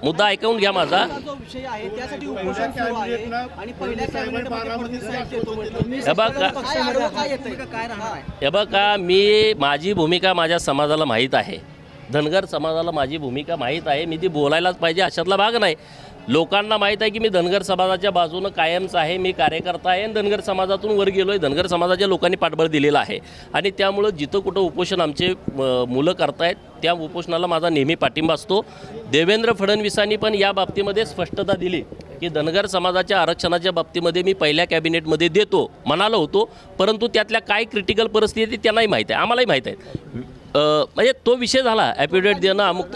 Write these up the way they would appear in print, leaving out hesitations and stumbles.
मुद्दा ऐकून घ्या माझा। जो विषय आहे त्यासाठी उपोषण सुरू आहे आणि पहिल्या कॅबिनेटमध्ये कोणी सिलेक्ट येतो म्हटलं हे बघा काय राहणार आहे? हे बघा, माझी भूमिका माझ्या समाजाला माहीत आहे, धनगर समाजाला माझी भूमिका माहीत आहे, मी ती बोलायलाच पाहिजे अशातला भाग नाही। लोकांना माहीत आहे की मी धनगर समाजाच्या बाजूनं कायमच आहे, मी कार्यकर्ता आहे आणि धनगर समाजातून वर गेलो आहे, धनगर समाजाच्या लोकांनी पाठबळ दिलेलं आहे आणि त्यामुळं जिथं कुठं उपोषण आमचे मुलं करतायत त्या उपोषणाला माझा नेहमी पाठिंबा असतो। देवेंद्र फडणवीसांनी पण या बाबतीमध्ये स्पष्टता दिली की धनगर समाजाच्या आरक्षणाच्या बाबतीमध्ये मी पहिल्या कॅबिनेटमध्ये देतो म्हणालो होतो, परंतु त्यातल्या काय क्रिटिकल परिस्थिती त्यांनाही माहीत आहे, आम्हालाही माहीत आहे। म्हणजे तो विषय झाला, ॲफिडेविट देणं अमुक,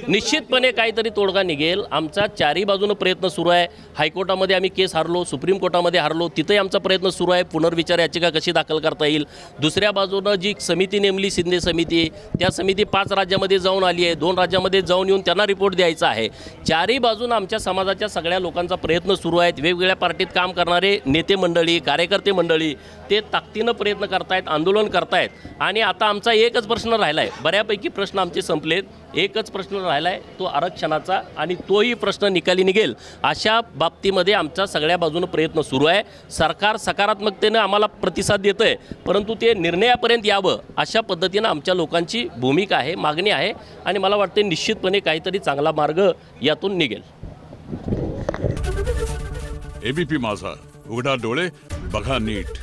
निश्चितपणे काहीतरी तोडगा निघेल। आमचा चारही बाजूनं प्रयत्न सुरू आहे। हायकोर्टामध्ये आम्ही केस हारलो, सुप्रीम कोर्टामध्ये हारलो, तिथंही आमचा प्रयत्न सुरू आहे पुनर्विचार याचिका कशी दाखल करता येईल। दुसऱ्या बाजूनं जी समिती नेमली शिंदे समिती, त्या समिती 5 राज्यामध्ये जाऊन आली आहे, 2 राज्यामध्ये जाऊन येऊन त्यांना रिपोर्ट द्यायचा आहे। चारही बाजूनं आमच्या समाजाच्या सगळ्या लोकांचा प्रयत्न सुरू आहेत। वेगवेगळ्या पार्टीत काम करणारे नेते मंडळी, कार्यकर्ते मंडळी ते ताकदीनं प्रयत्न करतायत, आंदोलन करतायत आणि आता आमचा एकच प्रश्न राहिला आहे, बऱ्यापैकी प्रश्न आमचे संपलेत, एकच प्रश्न राहिला आहे तो आरक्षणाचा आणि तोही प्रश्न निकाली निघेल अशा बाबतीमध्ये आमचा सगळ्या बाजूनं प्रयत्न सुरू आहे। सरकार सकारात्मकतेनं आम्हाला प्रतिसाद देतं आहे, परंतु ते निर्णयापर्यंत यावं अशा पद्धतीनं आमच्या लोकांची भूमिका आहे, मागणी आहे आणि मला वाटते निश्चितपणे काहीतरी चांगला मार्ग यातून निघेल। एबीपी माझा, उघडा डोळे बघा नीट।